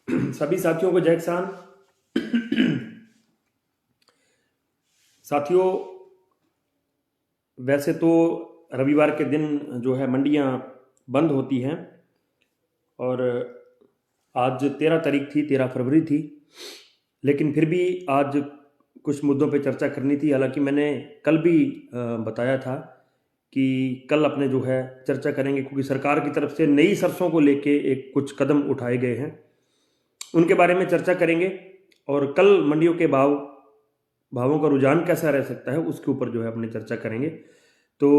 सभी साथियों को जय किसान। साथियों, वैसे तो रविवार के दिन जो है मंडियां बंद होती हैं और आज 13 तारीख थी, 13 फरवरी थी। लेकिन फिर भी आज कुछ मुद्दों पे चर्चा करनी थी। हालांकि मैंने कल भी बताया था कि कल अपने जो है चर्चा करेंगे, क्योंकि सरकार की तरफ से नई सरसों को लेके एक कुछ कदम उठाए गए हैं, उनके बारे में चर्चा करेंगे। और कल मंडियों के भावों का रुझान कैसा रह सकता है उसके ऊपर जो है अपने चर्चा करेंगे। तो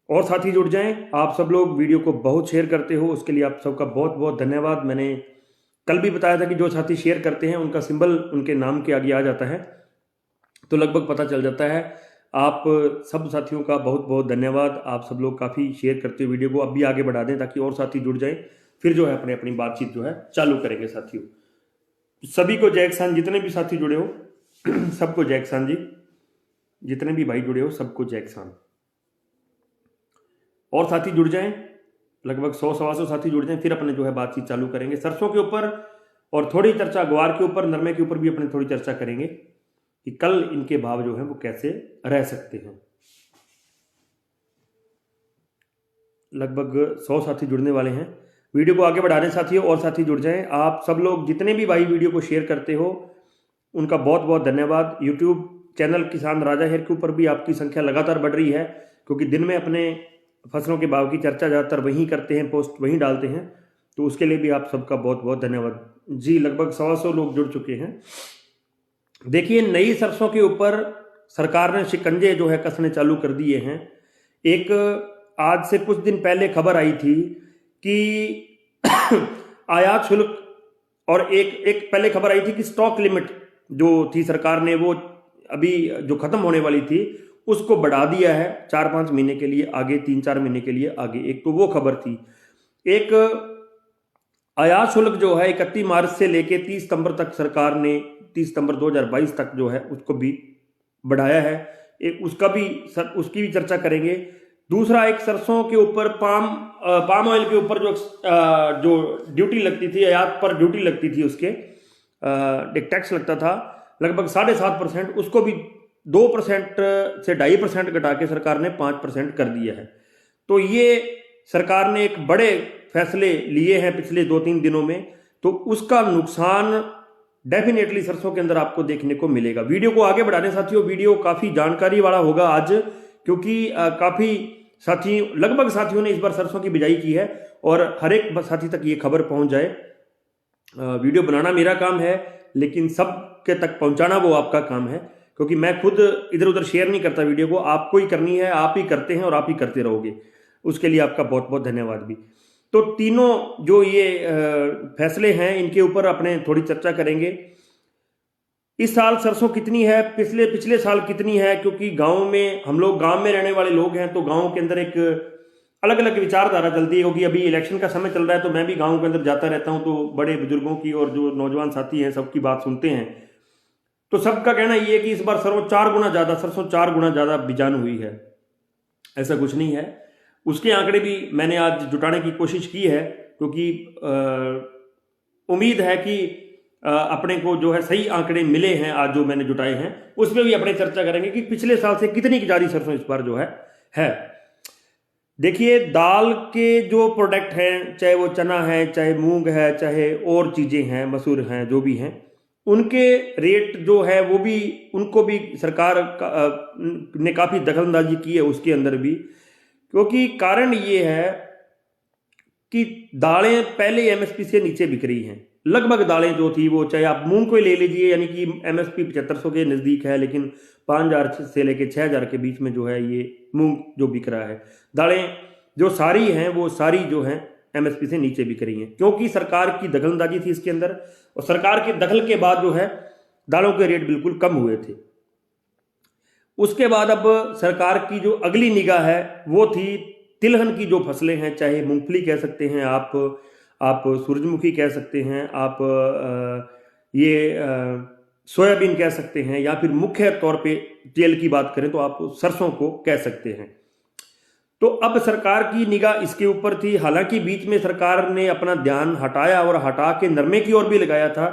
और साथी जुड़ जाएं। आप सब लोग वीडियो को बहुत शेयर करते हो, उसके लिए आप सबका बहुत बहुत धन्यवाद। मैंने कल भी बताया था कि जो साथी शेयर करते हैं उनका सिंबल उनके नाम के आगे आ जाता है, तो लगभग पता चल जाता है। आप सब साथियों का बहुत बहुत धन्यवाद। आप सब लोग काफ़ी शेयर करते हो वीडियो को, अब भी आगे बढ़ा दें ताकि और साथी जुड़ जाएं। फिर जो है अपने अपनी बातचीत जो है चालू करेंगे। साथियों, सभी को जय किसान। जितने भी साथी जुड़े हो सबको जय किसान जी। जितने भी भाई जुड़े हो सबको जय किसान। और साथी जुड़ जाएं, लगभग 100 सवा 100 साथी जुड़ जाएं, फिर अपने जो है बातचीत चालू करेंगे सरसों के ऊपर। और थोड़ी चर्चा ग्वार के ऊपर, नरमे के ऊपर भी अपने थोड़ी चर्चा करेंगे कि कल इनके भाव जो है वो कैसे रह सकते हैं। लगभग 100 साथी जुड़ने वाले हैं। वीडियो को आगे बढ़ाने साथियों, और साथी जुड़ जाएं। आप सब लोग जितने भी भाई वीडियो को शेयर करते हो उनका बहुत बहुत धन्यवाद। यूट्यूब चैनल किसान राजा हेर के ऊपर भी आपकी संख्या लगातार बढ़ रही है, क्योंकि दिन में अपने फसलों के भाव की चर्चा ज़्यादातर वहीं करते हैं, पोस्ट वहीं डालते हैं। तो उसके लिए भी आप सबका बहुत बहुत धन्यवाद जी। लगभग 100 लोग जुड़ चुके हैं। देखिए, नई सरसों के ऊपर सरकार ने शिकंजे जो है कसने चालू कर दिए हैं। एक आज से कुछ दिन पहले खबर आई थी कि आयात शुल्क, और एक एक पहले खबर आई थी कि स्टॉक लिमिट जो थी सरकार ने वो अभी जो खत्म होने वाली थी उसको बढ़ा दिया है 4-5 महीने के लिए आगे, 3-4 महीने के लिए आगे। एक तो वो खबर थी। एक आयात शुल्क जो है 31 मार्च से लेके 30 सितंबर तक सरकार ने 30 सितंबर 2022 तक जो है उसको भी बढ़ाया है। एक उसकी भी चर्चा करेंगे। दूसरा, एक सरसों के ऊपर पाम ऑयल के ऊपर जो ड्यूटी लगती थी, आयात पर ड्यूटी लगती थी, उसके एक टैक्स लगता था लगभग 7.5%, उसको भी 2% से 2.5% घटा के सरकार ने 5% कर दिया है। तो ये सरकार ने एक बड़े फैसले लिए हैं पिछले 2-3 दिनों में, तो उसका नुकसान डेफिनेटली सरसों के अंदर आपको देखने को मिलेगा। वीडियो को आगे बढ़ाने साथियों, वीडियो काफ़ी जानकारी वाला होगा आज, क्योंकि काफ़ी साथी, लगभग साथियों ने इस बार सरसों की बिजाई की है और हर एक साथी तक ये खबर पहुंच जाए। वीडियो बनाना मेरा काम है, लेकिन सब के तक पहुंचाना वो आपका काम है, क्योंकि मैं खुद इधर उधर शेयर नहीं करता वीडियो को। आपको ही करनी है, आप ही करते हैं और आप ही करते रहोगे। उसके लिए आपका बहुत बहुत धन्यवाद भी। तो तीनों जो ये फैसले हैं इनके ऊपर अपने थोड़ी चर्चा करेंगे। इस साल सरसों कितनी है, पिछले पिछले साल कितनी है, क्योंकि गांव में हम लोग गांव में रहने वाले लोग हैं, तो गांव के अंदर एक अलग अलग विचारधारा चलती है। क्योंकि अभी इलेक्शन का समय चल रहा है, तो मैं भी गांव के अंदर जाता रहता हूं, तो बड़े बुजुर्गों की और जो नौजवान साथी हैं सबकी बात सुनते हैं। तो सबका कहना ये है कि इस बार सरसों 4 गुना ज़्यादा बिजान हुई है। ऐसा कुछ नहीं है। उसके आंकड़े भी मैंने आज जुटाने की कोशिश की है, क्योंकि उम्मीद है कि अपने को जो है सही आंकड़े मिले हैं आज जो मैंने जुटाए हैं। उसमें भी अपने चर्चा करेंगे कि पिछले साल से कितनी ज्यादा सरसों इस बार जो है। देखिए, दाल के जो प्रोडक्ट हैं, चाहे वो चना है, चाहे मूंग है, चाहे और चीज़ें हैं, मसूर हैं, जो भी हैं, उनके रेट जो है वो भी, उनको भी सरकार ने काफ़ी दखलंदाजी की है उसके अंदर भी। क्योंकि कारण ये है कि दालें पहले एमएसपी से नीचे बिक रही हैं। लगभग दालें जो थी वो, चाहे आप मूंग को ही ले लीजिए, यानी कि एमएसपी 7500 के नज़दीक है, लेकिन 5000 से लेके 6000 के बीच में जो है ये मूंग जो बिक रहा है। दालें जो सारी हैं वो सारी जो हैं एमएसपी से नीचे बिक रही हैं, क्योंकि सरकार की दखलंदाजी थी इसके अंदर। और सरकार के दखल के बाद जो है दालों के रेट बिल्कुल कम हुए थे। उसके बाद अब सरकार की जो अगली निगाह है वो थी तिलहन की जो फसलें हैं, चाहे मूंगफली कह सकते हैं आप सूरजमुखी कह सकते हैं, आप सोयाबीन कह सकते हैं, या फिर मुख्य तौर पे तेल की बात करें तो आप सरसों को कह सकते हैं। तो अब सरकार की निगाह इसके ऊपर थी। हालांकि बीच में सरकार ने अपना ध्यान हटाया और हटा के नरमे की ओर भी लगाया था।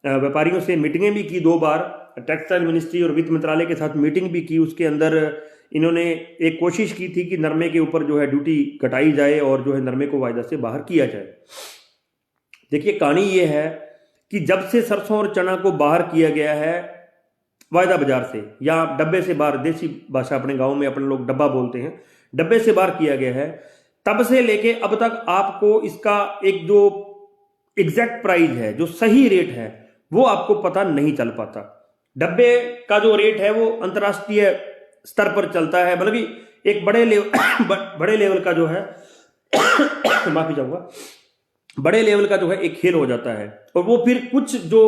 व्यापारियों से मीटिंगें भी की 2 बार, टेक्सटाइल मिनिस्ट्री और वित्त मंत्रालय के साथ मीटिंग भी की। उसके अंदर इन्होंने एक कोशिश की थी कि नरमे के ऊपर जो है ड्यूटी घटाई जाए और जो है नरमे को वायदा से बाहर किया जाए। देखिए कहानी ये है कि जब से सरसों और चना को बाहर किया गया है वायदा बाजार से, या डब्बे से बाहर, देसी भाषा अपने गांव में अपन लोग डब्बा बोलते हैं, डब्बे से बाहर किया गया है, तब से लेके अब तक आपको इसका एक जो एग्जैक्ट प्राइस है, जो सही रेट है, वो आपको पता नहीं चल पाता। डब्बे का जो रेट है वो अंतर्राष्ट्रीय स्तर पर चलता है, मतलब कि एक बड़े लेवल का जो है माफी चाहूंगा, बड़े लेवल का जो है एक खेल हो जाता है। और वो फिर कुछ जो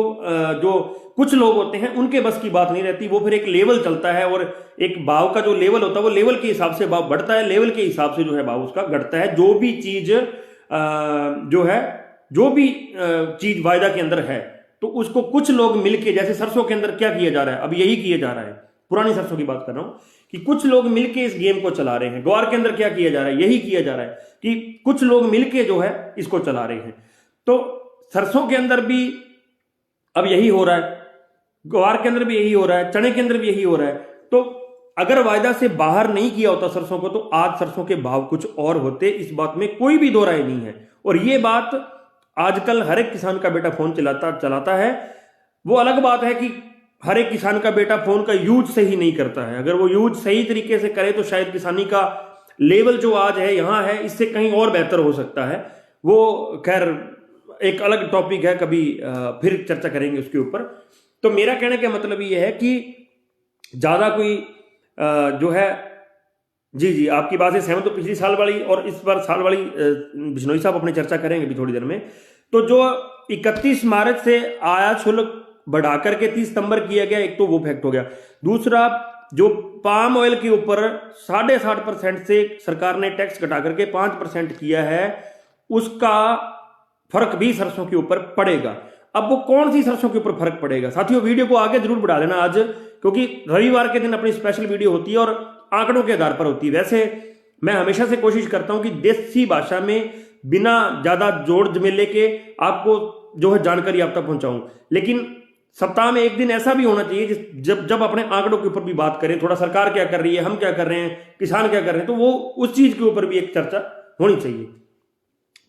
कुछ लोग होते हैं उनके बस की बात नहीं रहती, वो फिर एक लेवल चलता है और एक भाव का जो लेवल होता है वो लेवल के हिसाब से भाव बढ़ता है, लेवल के हिसाब से जो है भाव उसका घटता है। जो भी चीज वायदा के अंदर है तो उसको कुछ लोग मिलके, जैसे सरसों के अंदर क्या किया जा रहा है, अब यही किया जा रहा है, पुरानी सरसों की बात कर रहा हूं, कि कुछ लोग मिलके इस गेम को चला रहे हैं। ग्वार के अंदर क्या किया जा रहा है, यही किया जा रहा है कि कुछ लोग मिलके जो है इसको चला रहे हैं। तो सरसों के अंदर भी अब यही हो रहा है, ग्वार के अंदर भी यही हो रहा है, चने के अंदर भी यही हो रहा है। तो अगर वायदा से बाहर नहीं किया होता सरसों को तो आज सरसों के भाव कुछ और होते, इस बात में कोई भी दो राय नहीं है। और ये बात आजकल हर एक किसान का बेटा फोन चलाता है। वो अलग बात है कि हर एक किसान का बेटा फोन का यूज सही नहीं करता है। अगर वो यूज सही तरीके से करे तो शायद किसानी का लेवल जो आज है यहां है, इससे कहीं और बेहतर हो सकता है। वो खैर एक अलग टॉपिक है, कभी फिर चर्चा करेंगे उसके ऊपर। तो मेरा कहने का मतलब ये है कि ज्यादा कोई जो है, जी आपकी बात से सहमत। तो पिछली साल वाली और इस बार साल वाली बिश्नोई साहब अपनी चर्चा करेंगे अभी थोड़ी देर में। तो जो 31 मार्च से आयात शुल्क बढ़ाकर के 30 सितंबर किया गया, एक तो वो फैक्ट हो गया। दूसरा, जो पाम ऑयल के ऊपर 60.5% से सरकार ने टैक्स घटा करके 5% किया है, उसका फर्क भी सरसों के ऊपर पड़ेगा। अब वो कौन सी सरसों के ऊपर फर्क पड़ेगा, साथियों वीडियो को आगे जरूर बढ़ा लेना आज, क्योंकि रविवार के दिन अपनी स्पेशल वीडियो होती है और आंकड़ों के आधार पर होती है। वैसे मैं हमेशा से कोशिश करता हूं कि देसी भाषा में बिना ज्यादा जोड़ जमेले के आपको जो है जानकारी आप तक पहुंचाऊं, लेकिन सप्ताह में एक दिन ऐसा भी होना चाहिए जब अपने आंकड़ों के ऊपर भी बात करें, थोड़ा सरकार क्या कर रही है, हम क्या कर रहे हैं, किसान क्या कर रहे हैं, तो वो उस चीज के ऊपर भी एक चर्चा होनी चाहिए।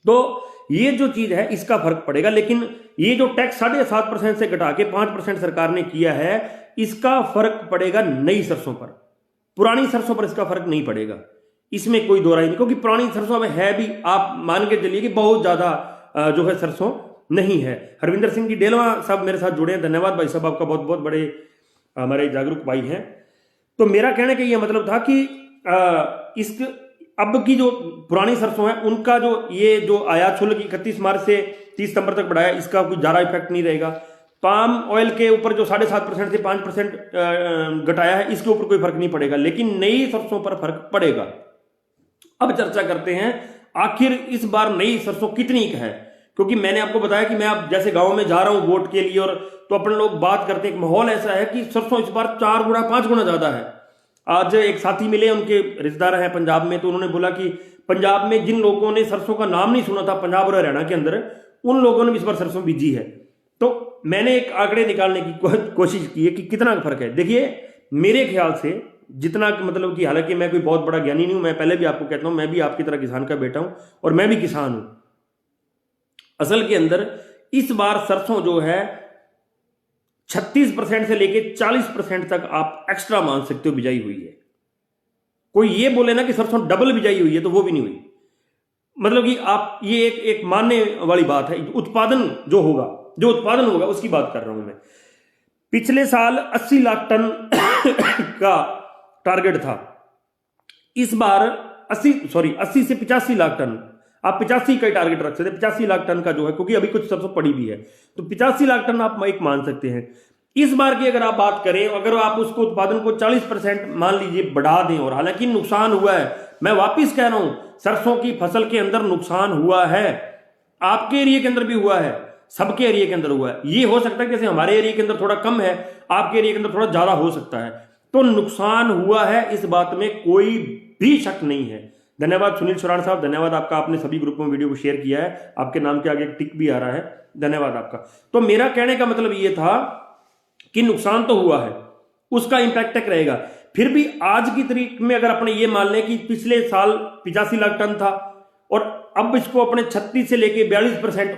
तो ये जो चीज है इसका फर्क पड़ेगा। लेकिन ये जो टैक्स 7.5% से घटा के 5% सरकार ने किया है, इसका फर्क पड़ेगा नई सरसों पर, पुरानी सरसों पर इसका फर्क नहीं पड़ेगा, इसमें कोई दो राय नहीं। क्योंकि पुरानी सरसों में है भी, आप मान के चलिए कि बहुत ज्यादा जो है सरसों नहीं है। हरविंदर सिंह जी डेलवा साहब मेरे साथ जुड़े हैं, धन्यवाद भाई साहब आपका, बहुत बहुत बड़े हमारे जागरूक भाई हैं। तो मेरा कहने का ये मतलब था कि इस अब की जो पुरानी सरसों है उनका जो ये जो आयात शुल्क 31 मार्च से 30 सितंबर तक बढ़ाया, इसका कोई ज्यादा इफेक्ट नहीं रहेगा। पाम ऑयल के ऊपर जो 7.5% से 5% घटाया है, इसके ऊपर कोई फर्क नहीं पड़ेगा, लेकिन नई सरसों पर फर्क पड़ेगा। अब चर्चा करते हैं आखिर इस बार नई सरसों कितनी है, क्योंकि मैंने आपको बताया कि मैं अब जैसे गांव में जा रहा हूं वोट के लिए, और तो अपन लोग बात करते हैं, एक माहौल ऐसा है कि सरसों इस बार 4 गुना 5 गुना ज्यादा है। आज एक साथी मिले, उनके रिश्तेदार हैं पंजाब में, तो उन्होंने बोला कि पंजाब में जिन लोगों ने सरसों का नाम नहीं सुना था पंजाब और हरियाणा के अंदर, उन लोगों ने इस बार सरसों बीजी है। तो मैंने एक आंकड़े निकालने की कोशिश की है कि कितना फर्क है। देखिए मेरे ख्याल से जितना, मतलब कि हालांकि मैं कोई बहुत बड़ा ज्ञानी नहीं हूं, मैं पहले भी आपको कहता हूं मैं भी आपकी तरह किसान का बेटा हूं और मैं भी किसान हूं। असल के अंदर इस बार सरसों जो है 36% से लेके 40% तक आप एक्स्ट्रा मान सकते हो बिजाई हुई है। कोई ये बोले ना कि सरसों डबल बिजाई हुई है, तो वो भी नहीं हुई। मतलब कि आप ये एक मानने वाली बात है। उत्पादन जो होगा उसकी बात कर रहा हूं मैं। पिछले साल 80 लाख टन का टारगेट था, इस बार 80 से 85 लाख टन, आप 85 का ही टारगेट रख सकते हैं, 85 लाख टन का जो है, क्योंकि अभी कुछ सरसों पड़ी भी है, तो 85 लाख टन आप एक मान सकते हैं। इस बार की अगर आप बात करें, अगर आप उसको उत्पादन को 40% मान लीजिए बढ़ा दें, और हालांकि नुकसान हुआ है, मैं वापिस कह रहा हूं सरसों की फसल के अंदर नुकसान हुआ है, आपके एरिया के अंदर भी हुआ है, सबके एरिया के अंदर हुआ है। ये हो सकता है जैसे हमारे एरिया के अंदर थोड़ा कम है, आपके एरिया के अंदर थोड़ा ज्यादा हो सकता है, तो नुकसान हुआ है, इस बात में कोई भी शक नहीं है। धन्यवाद सुनील शुरान साहब, धन्यवाद आपका, आपने सभी ग्रुपों में वीडियो को शेयर किया है, आपके नाम के आगे एक टिक भी आ रहा है, धन्यवाद आपका। तो मेरा कहने का मतलब ये था कि नुकसान तो हुआ है, उसका इंपैक्ट तक रहेगा। फिर भी आज की तारीख में अगर अपने ये मान लें कि पिछले साल 85 लाख टन था और अब इसको अपने 36 से लेके 42%,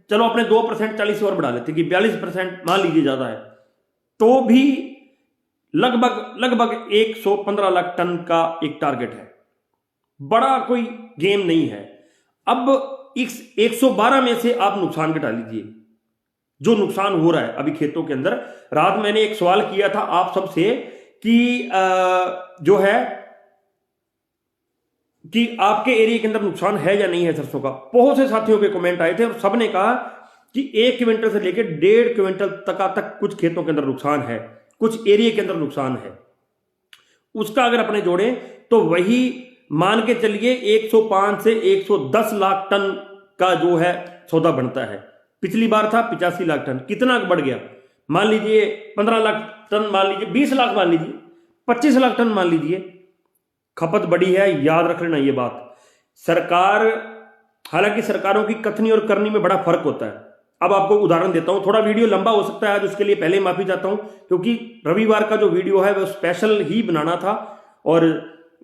चलो अपने 2% 40 और बढ़ा लेते कि 42% मान लीजिए ज्यादा है, तो भी लगभग 115 लाख टन का एक टारगेट है, बड़ा कोई गेम नहीं है। अब इस 112 में से आप नुकसान घटा लीजिए, जो नुकसान हो रहा है अभी खेतों के अंदर। रात मैंने एक सवाल किया था आप सबसे कि जो है कि आपके एरिया के अंदर नुकसान है या नहीं है सरसों का। बहुत से साथियों के कमेंट आए थे और सबने कहा कि 1 क्विंटल से लेकर 1.5 क्विंटल तक कुछ खेतों के अंदर नुकसान है, कुछ एरिया के अंदर नुकसान है। उसका अगर अपने जोड़ें तो वही मान के चलिए 105 से 110 लाख टन का जो है सौदा बनता है। पिछली बार था 85 लाख टन, कितना बढ़ गया, मान लीजिए 15 लाख टन, मान लीजिए 20 लाख, मान लीजिए 25 लाख टन, मान लीजिए। खपत बढ़ी है, याद रख लेना ये बात। सरकार, हालांकि सरकारों की कथनी और करनी में बड़ा फर्क होता है। अब आपको उदाहरण देता हूं, थोड़ा वीडियो लंबा हो सकता है आज, उसके लिए पहले माफी चाहता हूं, क्योंकि रविवार का जो वीडियो है वो स्पेशल ही बनाना था और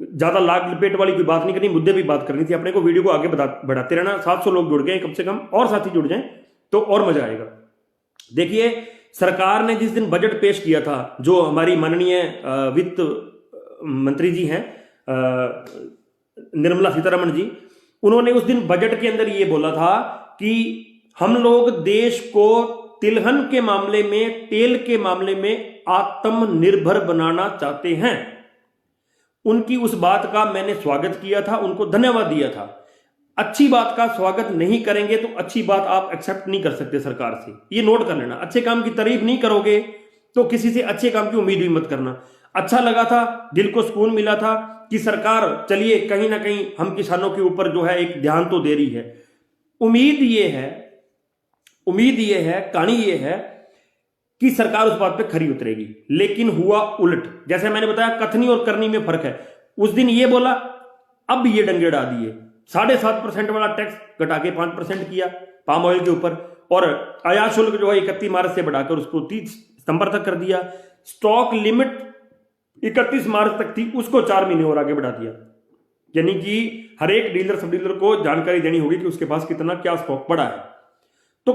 ज्यादा लाग लपेट वाली कोई बात नहीं करनी, मुद्दे भी बात करनी थी अपने को। वीडियो को आगे बढ़ाते रहना, 700 लोग जुड़ गए कम से कम, और साथी जुड़ जाएं तो और मजा आएगा। देखिए, सरकार ने जिस दिन बजट पेश किया था, जो हमारी माननीय वित्त मंत्री जी हैं निर्मला सीतारमण जी, उन्होंने उस दिन बजट के अंदर ये बोला था कि हम लोग देश को तिलहन के मामले में, तेल के मामले में आत्मनिर्भर बनाना चाहते हैं। उनकी उस बात का मैंने स्वागत किया था, उनको धन्यवाद दिया था। अच्छी बात का स्वागत नहीं करेंगे तो अच्छी बात आप एक्सेप्ट नहीं कर सकते सरकार से, ये नोट कर लेना। अच्छे काम की तारीफ नहीं करोगे तो किसी से अच्छे काम की उम्मीद भी मत करना। अच्छा लगा था, दिल को सुकून मिला था कि सरकार चलिए कहीं ना कहीं हम किसानों के ऊपर जो है एक ध्यान तो दे रही है। उम्मीद ये है, कहानी ये है कि सरकार उस बात पे खरी उतरेगी, लेकिन हुआ उलट। जैसे मैंने बताया, कथनी और करनी में फर्क है। उस दिन ये बोला, अब ये डंगे उड़ा दिए। 7.5% वाला टैक्स घटा के 5% किया पाम ऑयल के ऊपर, और आयात शुल्क जो है 31 मार्च से बढ़ाकर उसको 30 सितंबर तक कर दिया। स्टॉक लिमिट 31 मार्च तक थी, उसको 4 महीने और आगे बढ़ा दिया। यानी कि हर एक डीलर सब डीलर को जानकारी देनी होगी कि उसके पास कितना क्या स्टॉक पड़ा है। तो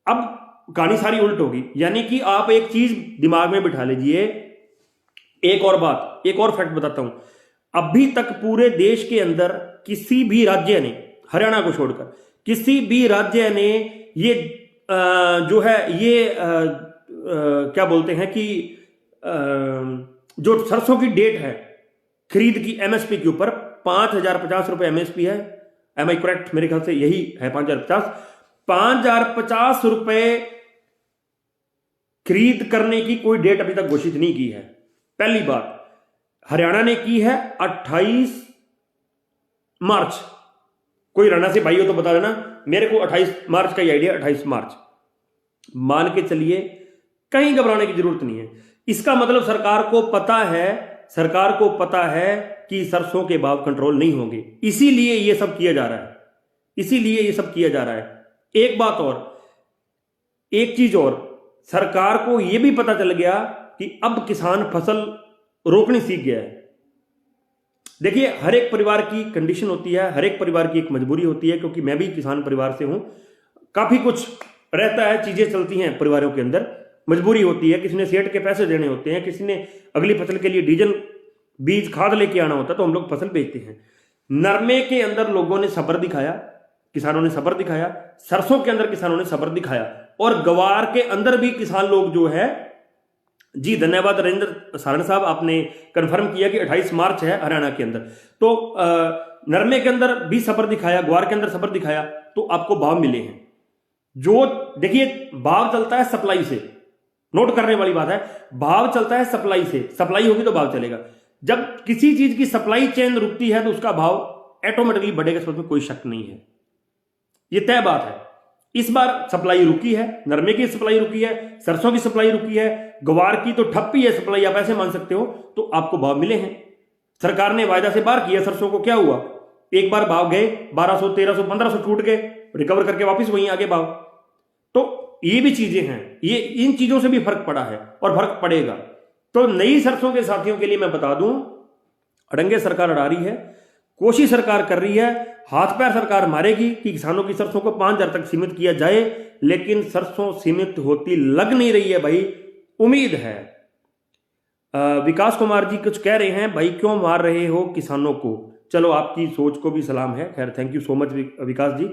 अब कहानी सारी उल्ट होगी। यानी कि आप एक चीज दिमाग में बिठा लीजिए। एक और बात, एक और फैक्ट बताता हूं, अभी तक पूरे देश के अंदर किसी भी राज्य ने, हरियाणा को छोड़कर किसी भी राज्य ने ये जो है ये क्या बोलते हैं कि जो सरसों की डेट है खरीद की एमएसपी के ऊपर, 5,050 रुपए एमएसपी है। Am I correct? मेरे ख्याल से यही है 5,050 रुपए खरीद करने की कोई डेट अभी तक घोषित नहीं की है। पहली बात, हरियाणा ने की है 28 मार्च। कोई हरियाणा से भाई हो तो बता देना, मेरे को 28 मार्च का ही आइडिया, 28 मार्च मान के चलिए, कहीं घबराने की जरूरत नहीं है। इसका मतलब सरकार को पता है कि सरसों के भाव कंट्रोल नहीं होंगे, इसीलिए ये सब किया जा रहा है। एक बात और, एक चीज और, सरकार को यह भी पता चल गया कि अब किसान फसल रोकनी सीख गया है। देखिए, हर एक परिवार की कंडीशन होती है, हर एक परिवार की एक मजबूरी होती है, क्योंकि मैं भी किसान परिवार से हूं। काफी कुछ रहता है, चीजें चलती हैं परिवारों के अंदर, मजबूरी होती है। किसी ने सेठ के पैसे देने होते हैं, किसी ने अगली फसल के लिए डीजल, बीज, खाद लेके आना होता है, तो हम लोग फसल बेचते हैं। नरमे के अंदर लोगों ने सब्र दिखाया, किसानों ने सब्र दिखाया, सरसों के अंदर किसानों ने सब्र दिखाया, और गवार के अंदर भी किसान लोग जो है, जी धन्यवाद नरेंद्र सारण साहब, आपने कंफर्म किया कि 28 मार्च है हरियाणा के अंदर। तो नरमे के अंदर भी सब्र दिखाया, ग्वार के अंदर सब्र दिखाया, तो आपको भाव मिले हैं। जो देखिए, भाव चलता है सप्लाई से, नोट करने वाली बात है, भाव चलता है सप्लाई से। सप्लाई होगी तो भाव चलेगा। जब किसी चीज की सप्लाई चेन रुकती है तो उसका भाव ऑटोमेटिकली बढ़ेगा, इसमें कोई शक नहीं है, ये तय बात है। इस बार सप्लाई रुकी है, नरमे की सप्लाई रुकी है, सरसों की सप्लाई रुकी है, ग्वार की तो ठप्पी है सप्लाई, आप ऐसे मान सकते हो, तो आपको भाव मिले हैं। सरकार ने वायदा से बाहर किया, सरसों को क्या हुआ, एक बार भाव गए 1200 1300 1500 टूट गए, रिकवर करके वापस वहीं आगे भाव। तो ये भी चीजें हैं, ये इन चीजों से भी फर्क पड़ा है और फर्क पड़ेगा। तो नई सरसों के साथियों के लिए मैं बता दूं, अड़ंगे सरकार अड़ा रही है, कोशिश सरकार कर रही है, हाथ पैर सरकार मारेगी कि किसानों की सरसों को 5000 तक सीमित किया जाए, लेकिन सरसों सीमित होती लग नहीं रही है भाई। उम्मीद है विकास कुमार जी कुछ कह रहे हैं, भाई क्यों मार रहे हो किसानों को। चलो आपकी सोच को भी सलाम है, खैर थैंक यू सो मच विकास जी,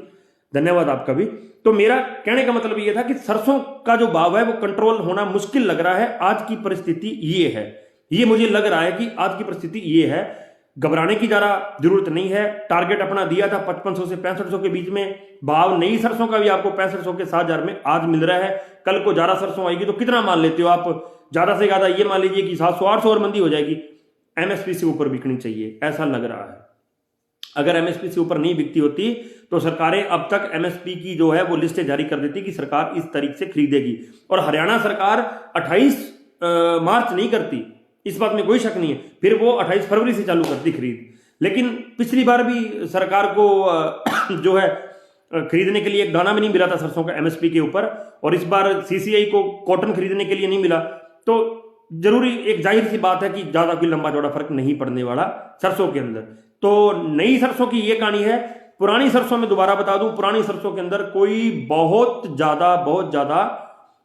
धन्यवाद आपका भी। तो मेरा कहने का मतलब ये था कि सरसों का जो भाव है वो कंट्रोल होना मुश्किल लग रहा है। आज की परिस्थिति ये है, ये मुझे लग रहा है कि आज की परिस्थिति ये है, घबराने की ज्यादा जरूरत नहीं है। टारगेट अपना दिया था 5500 से 6500 के बीच में, भाव नई सरसों का भी आपको 6500 के 7000 में आज मिल रहा है। कल को ज्यादा सरसों आएगी तो कितना मान लेते हो आप, ज्यादा से ज्यादा ये मान लीजिए कि 700 800 और मंदी हो जाएगी। एमएसपी से ऊपर बिकनी चाहिए, ऐसा लग रहा है। अगर एमएसपी से ऊपर नहीं बिकती होती तो सरकारें अब तक एमएसपी की जो है वो लिस्टें जारी कर देती कि सरकार इस तरीके से खरीदेगी। और हरियाणा सरकार 28 मार्च नहीं करती, इस बात में कोई शक नहीं है, फिर वो 28 फरवरी से चालू करती खरीद। लेकिन पिछली बार भी सरकार को जो है खरीदने के लिए एक दाना भी नहीं मिला था सरसों का एमएसपी के ऊपर, और इस बार सीसीआई को कॉटन खरीदने के लिए नहीं मिला। तो जरूरी एक जाहिर सी बात है कि ज्यादा कोई लंबा चौड़ा फर्क नहीं पड़ने वाला सरसों के अंदर। तो नई सरसों की ये कहानी है। पुरानी सरसों में दोबारा बता दूं, पुरानी सरसों के अंदर कोई बहुत ज्यादा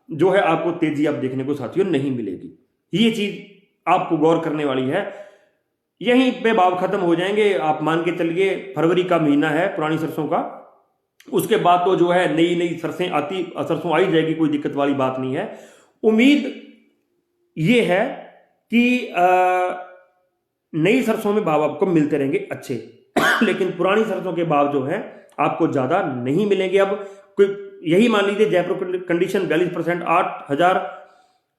जो है आपको तेजी आप देखने को साथियों नहीं मिलेगी। ये चीज आपको गौर करने वाली है। यहीं पे भाव खत्म हो जाएंगे, आप मान के चलिए फरवरी का महीना है पुरानी सरसों का, उसके बाद तो जो है नई सरसों आई जाएगी, कोई दिक्कत वाली बात नहीं है। उम्मीद ये है कि नई सरसों में भाव आपको मिलते रहेंगे अच्छे लेकिन पुरानी सरसों के भाव जो है आपको ज्यादा नहीं मिलेंगे। अब कोई यही मान लीजिए जयपुर कंडीशन 42% 8000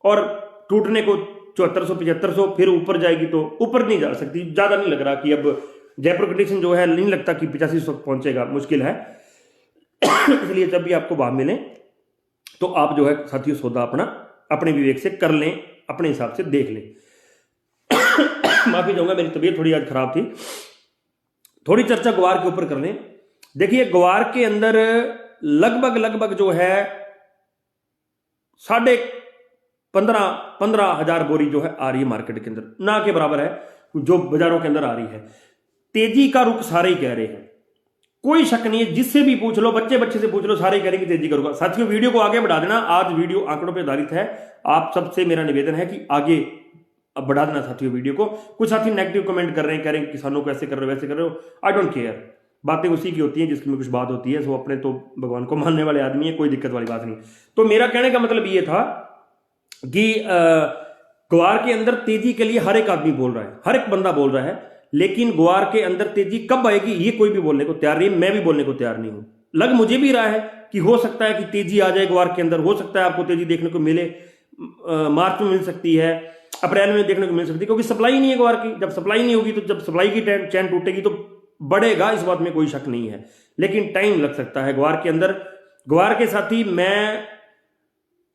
और टूटने को 7400-7500, फिर ऊपर जाएगी तो ऊपर नहीं जा सकती। ज्यादा नहीं लग रहा कि अब जयपुर कंडीशन जो है नहीं लगता कि 8500 पहुंचेगा, मुश्किल है इसलिए जब भी आपको भाव मिले तो आप जो है साथियों सौदा अपना अपने विवेक से कर लें, अपने हिसाब से देख लें। माफी चाहूंगा, मेरी तबीयत थोड़ी आज खराब थी। थोड़ी चर्चा ग्वार के ऊपर कर लें। देखिए ग्वार के अंदर लगभग जो है 15,500 बोरी जो है आ रही है मार्केट के अंदर, ना के बराबर है जो बाजारों के अंदर आ रही है। तेजी का रुख सारे ही कह रहे हैं, कोई शक नहीं है, जिससे भी पूछ लो, बच्चे से पूछ लो, सारे करेंगे तेजी का रुख। साथियों वीडियो को आगे बढ़ा देना, आज वीडियो आंकड़ों पर आधारित है। आप सबसे मेरा निवेदन है कि आगे अब बढ़ा देना साथियों वीडियो को। कुछ साथी नेगेटिव कमेंट कर रहे हैं, कह रहे हैं किसानों को ऐसे कर रहे हो वैसे कर रहे हो, आई डोंट केयर। बातें उसी की होती हैं जिसकी कुछ बात होती है, सो अपने तो भगवान को मानने वाले आदमी है, कोई दिक्कत वाली बात नहीं। तो मेरा कहने का मतलब ये था कि ग्वार के अंदर तेजी के लिए हर एक आदमी बोल रहा है, हर एक बंदा बोल रहा है, लेकिन ग्वार के अंदर तेजी कब आएगी ये कोई भी बोलने को तैयार नहीं है, मैं भी बोलने को तैयार नहीं हूं। लग मुझे भी रहा है कि हो सकता है कि तेजी आ जाए ग्वार के अंदर, हो सकता है आपको तेजी देखने को मिले, मार्च में मिल सकती है, अप्रैल में देखने को मिल सकती है, क्योंकि सप्लाई नहीं है ग्वार की। जब सप्लाई नहीं होगी तो जब सप्लाई की चैन टूटेगी तो बढ़ेगा, इस बात में कोई शक नहीं है, लेकिन टाइम लग सकता है ग्वार के अंदर। ग्वार के साथी, मैं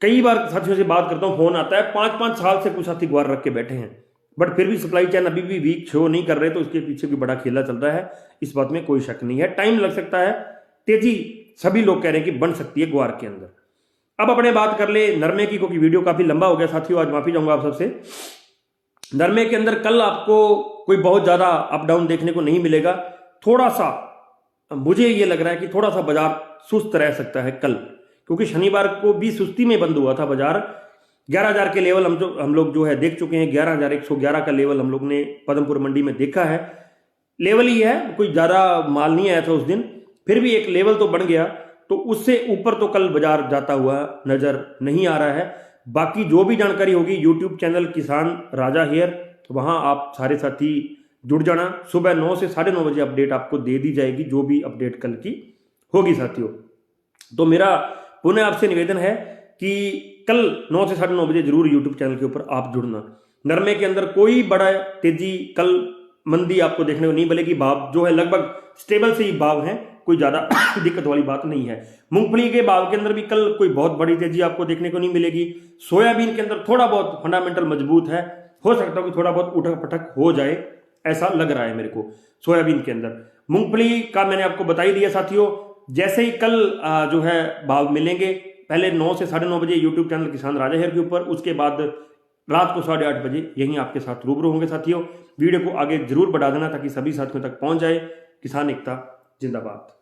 कई बार साथियों से बात करता हूं, फोन आता है, 5-5 साल से कुछ साथी ग्वार रख के बैठे हैं, बट फिर भी सप्लाई चैन अभी भी वीक शो नहीं कर रहे, तो उसके पीछे भी बड़ा खेला चल रहा है, इस बात में कोई शक नहीं है। टाइम लग सकता है, तेजी सभी लोग कह रहे हैं कि बन सकती है ग्वार के अंदर। अब अपने बात कर ले नरमे की, क्योंकि वीडियो काफी लंबा हो गया साथियों, आज माफी चाहूंगा आप सबसे। नरमे के अंदर कल आपको कोई बहुत ज्यादा अप डाउन देखने को नहीं मिलेगा, थोड़ा सा मुझे ये लग रहा है कि थोड़ा सा बाजार सुस्त रह सकता है कल, क्योंकि शनिवार को भी सुस्ती में बंद हुआ था बाजार। 11,000 के लेवल हम लोग जो है देख चुके हैं, 11,111 का लेवल हम लोग ने पदमपुर मंडी में देखा है, लेवल ही है, कोई ज्यादा माल नहीं आया था उस दिन, फिर भी एक लेवल तो बन गया, तो उससे ऊपर तो कल बाजार जाता हुआ नजर नहीं आ रहा है। बाकी जो भी जानकारी होगी यूट्यूब चैनल किसान राजा हेयर, वहां आप सारे साथी जुड़ जाना, सुबह 9 से 9:30 बजे अपडेट आपको दे दी जाएगी, जो भी अपडेट कल की होगी साथियों। तो मेरा पुनः आपसे निवेदन है कि कल 9 से 9:30 बजे जरूर यूट्यूब चैनल के ऊपर आप जुड़ना। नरमे के अंदर कोई बड़ा तेजी, कल मंदी आपको देखने को नहीं मिलेगी, भाव जो है लगभग स्टेबल से ही भाव है, कोई ज्यादा दिक्कत वाली बात नहीं है। मूंगफली के भाव के अंदर भी कल कोई बहुत बड़ी तेजी आपको देखने को नहीं मिलेगी। सोयाबीन के अंदर थोड़ा बहुत फंडामेंटल मजबूत है, हो सकता है कि थोड़ा बहुत उठक पटक हो जाए, ऐसा लग रहा है मेरे को सोयाबीन के अंदर। मूंगफली का मैंने आपको बता ही दिया साथियों। जैसे ही कल जो है भाव मिलेंगे, पहले 9 से 9:30 बजे यूट्यूब चैनल किसान राजा हेयर के ऊपर, उसके बाद रात को 8:30 बजे यहीं आपके साथ रूबरू होंगे साथियों। वीडियो को आगे जरूर बढ़ा देना ताकि सभी साथियों तक पहुंच जाए। किसान एकता जिंदाबाद।